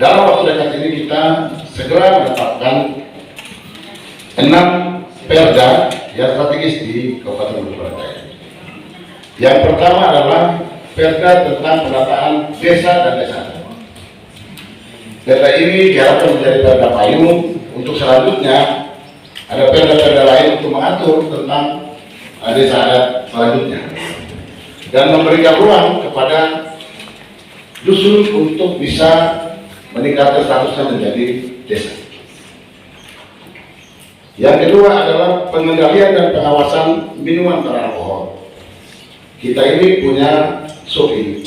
Dalam waktu dekat ini kita segera menetapkan 6 perda yang strategis di Kabupaten Maluku Utara. Yang pertama adalah perda tentang penataan desa dan desa. Perda ini diharapkan menjadi perda payung untuk selanjutnya ada perda-perda lain untuk mengatur tentang desa adat selanjutnya dan memberikan ruang kepada dusun untuk bisa meningkatkan statusnya menjadi desa. Yang kedua adalah pengendalian dan pengawasan minuman beralkohol. Kita ini punya SOPI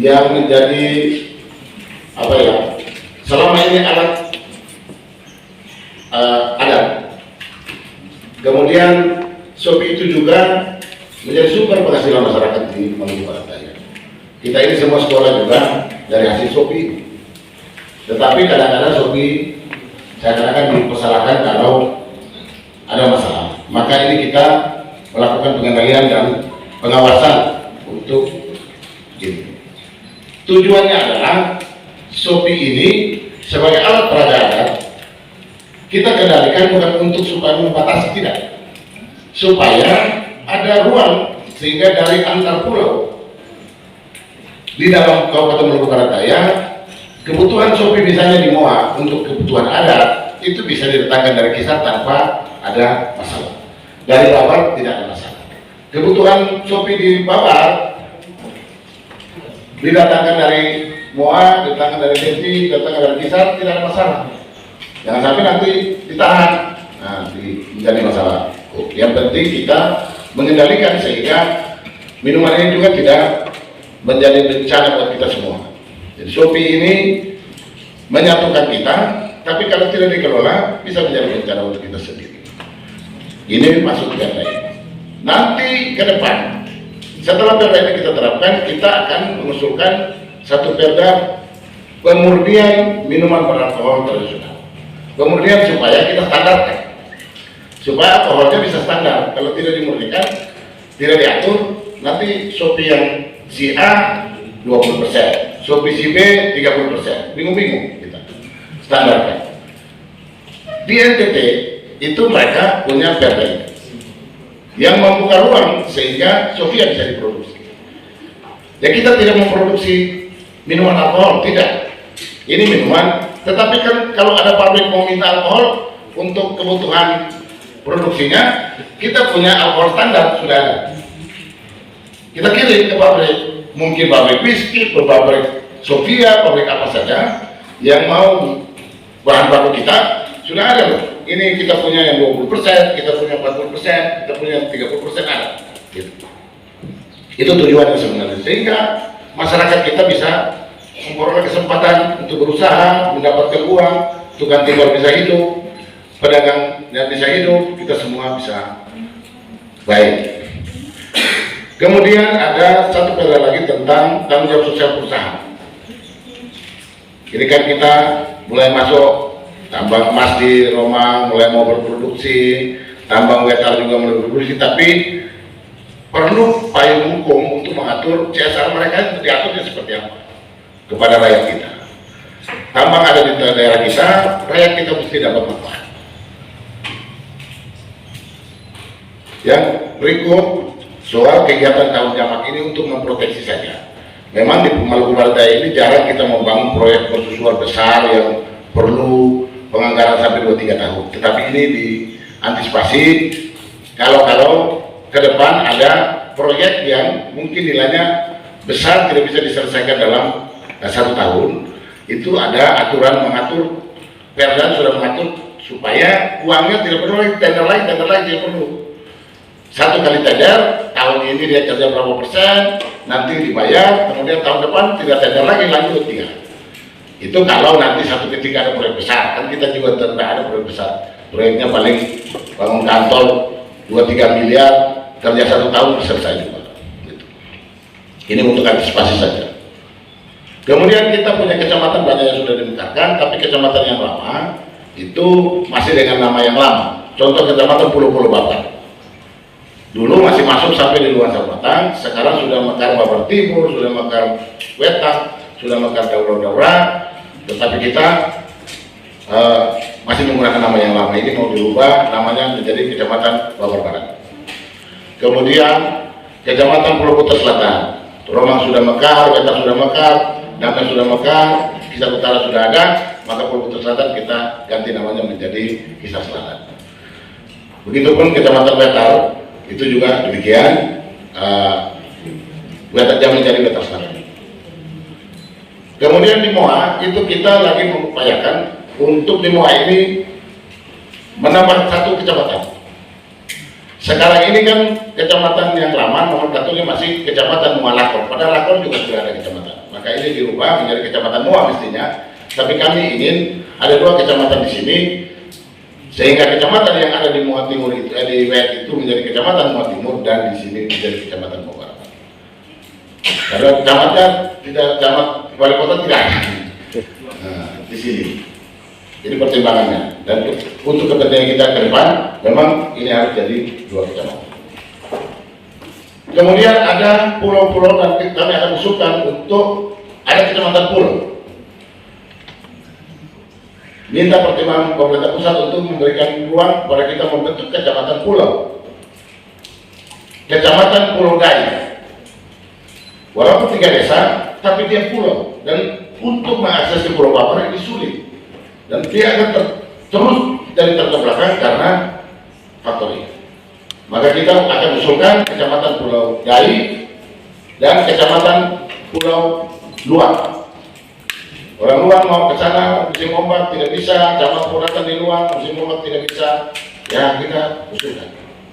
yang menjadi selama ini alat adat. Kemudian SOPI itu juga menjadi sumber penghasilan masyarakat di Maluku Utara. Kita ini semua sekolah juga dari hasil SOPI. Tetapi kadang-kadang SOPI seakan-akan dipersalahkan kalau ada masalah. Maka ini kita melakukan pengendalian dan pengawasan untuk ini. Tujuannya adalah SOPI ini sebagai alat peraga adat kita kendalikan bukan untuk supaya membatasi, tidak, supaya ada ruang sehingga dari antar pulau di dalam Kabupaten Maluku Utara kebutuhan SOPI misalnya di Moa untuk kebutuhan adat itu bisa didatangkan dari Kisar tanpa ada masalah. Dari Babar tidak ada masalah. Kebutuhan SOPI di Babar didatangkan dari Moa, didatangkan dari Desi, didatangkan dari Kisar, tidak ada masalah. Jangan sampai nanti ditahan, menjadi masalah. Yang penting kita mengendalikan sehingga minuman ini juga tidak menjadi bencana buat kita semua. Jadi SOPI ini menyatukan kita, tapi kalau tidak dikelola bisa menjadi bencana untuk kita sendiri. Ini maksud perda ini. Nanti ke depan, setelah perda ini kita terapkan, kita akan mengusulkan satu perda pemurnian minuman beralkohol tradisional. Kemudian supaya kita standarkan, supaya alkoholnya bisa standar. Kalau tidak dimurnikan, tidak diatur, nanti SOPI yang si A 20%, SOPI si B 30%, bingung-bingung kita standarkan. Di NTT itu mereka punya perda yang membuka ruang sehingga SOPI bisa diproduksi. Ya kita tidak memproduksi minuman alkohol, tidak. Ini minuman, tetapi kan kalau ada pabrik mau minta alkohol untuk kebutuhan produksinya, kita punya alkohol standar sudah ada. Kita kirim ke pabrik, mungkin pabrik whisky, pabrik Sofia, pabrik apa saja yang mau bahan baku kita sudah ada loh. Ini kita punya yang 20%, kita punya 40%, kita punya 30% ada. Gitu. Itu tujuannya sebenarnya, sehingga masyarakat kita bisa memperoleh kesempatan untuk berusaha, mendapatkan uang, tukang timbal bisa hidup, pedagang yang bisa hidup, kita semua bisa baik. Kemudian ada satu perda lagi tentang tanggung jawab sosial perusahaan. Ini kan kita mulai masuk tambang emas di Romang, mulai mau berproduksi, tambang wetar juga mulai berproduksi, tapi perlu payung hukum untuk mengatur CSR mereka diaturnya seperti apa kepada rakyat kita. Tambang ada di daerah kita, rakyat kita mesti dapat manfaat. Yang berikut soal kegiatan tahun jamak ini untuk memproteksi saja. Memang di Maluku Utara ini jarang kita membangun proyek mercusuar besar yang perlu penganggaran sampai 2-3 tahun. Tetapi ini diantisipasi kalau ke depan ada proyek yang mungkin nilainya besar tidak bisa diselesaikan dalam 1 tahun, itu ada aturan mengatur, perda sudah mengatur supaya uangnya tidak perlu lagi tender lagi tidak perlu. 1 kali tender, tahun ini dia kerja berapa persen, nanti dibayar, kemudian tahun depan tidak tender lagi, lanjut 3. Itu kalau nanti satu ketika ada proyek besar, kan kita juga tidak ada proyek besar. Proyeknya paling bangun kantor 2-3 miliar, kerja 1 tahun selesai juga. Gitu. Ini untuk antisipasi saja. Kemudian kita punya kecamatan banyak yang sudah dimekarkan, tapi kecamatan yang lama itu masih dengan nama yang lama. Contoh kecamatan Pulau-Pulau Batar. Dulu masih masuk sampai di luar Batang, sekarang sudah mekar Babar Timur, sudah mekar Wetan, sudah mekar daurah-daurah, tetapi kita masih menggunakan nama yang lama. Ini mau dirubah namanya menjadi Kecamatan Bawor Barat. Kemudian Kecamatan Pulau Kuta Selatan, Romang sudah mekar, Wetan sudah mekar, Damai sudah mekar, Kisah Utara sudah ada, maka Pulau Kuta Selatan kita ganti namanya menjadi Kisah Selatan. Begitupun Kecamatan Wetan, itu juga demikian, Wetan Jambi menjadi Wetan Selatan. Kemudian di Moa itu kita lagi mengupayakan untuk di Moa ini menambah satu kecamatan. Sekarang ini kan kecamatan yang lama nomor satunya masih Kecamatan Moa Lakon. Padahal Lakon juga sudah ada kecamatan. Maka ini dirubah menjadi Kecamatan Moa mestinya. Tapi kami ingin ada 2 kecamatan di sini, sehingga kecamatan yang ada di Moa Timur itu, di Wet itu menjadi Kecamatan Moa Timur, dan di sini menjadi Kecamatan Moa Barat. Karena kecamatan tidak, camat wali kota tidak ada di sini. Jadi pertimbangannya, dan untuk kepentingan kita ke depan, memang ini harus jadi 2 kecamatan. Kemudian ada pulau-pulau, dan kami akan usulkan untuk ada kecamatan pulau. Minta pertimbangan pemerintah pusat untuk memberikan ruang kepada kita membentuk kecamatan pulau. Kecamatan Pulau Dai. Walaupun 3 desa, tapi dia pulau, dan untuk mengakses ke Pulau Bawor ini sulit. Dan dia akan terus dari terbelakang karena faktor ini. Maka kita akan usulkan Kecamatan Pulau Dai dan Kecamatan Pulau Luang. Orang luar mau ke sana musim ombak tidak bisa, camat Puratan di luar musim ombak tidak bisa. Ya kita usulkan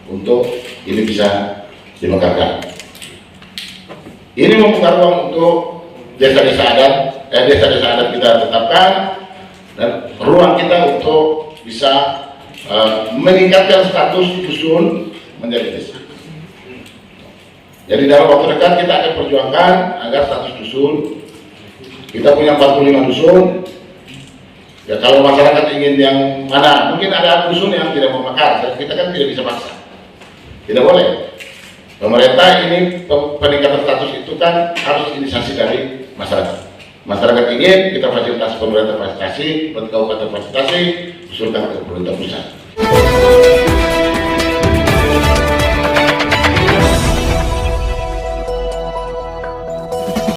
untuk ini bisa dimekarkan. Ini membuka ruang untuk desa-desa adat, desa-desa adat kita tetapkan, dan ruang kita untuk bisa meningkatkan status dusun menjadi desa. Jadi dalam waktu dekat kita akan perjuangkan agar status dusun, kita punya 45 dusun. Ya kalau masyarakat ingin yang mana, mungkin ada dusun yang tidak mau mekar, dan kita kan tidak bisa paksa, tidak boleh. Pemerintah ini peningkatan status itu kan harus inisiasi dari masyarakat. Masyarakat ingin kita fasilitasi, pemerintah fasilitasi, kabupaten fasilitasi, usulkan ke pemerintah pusat.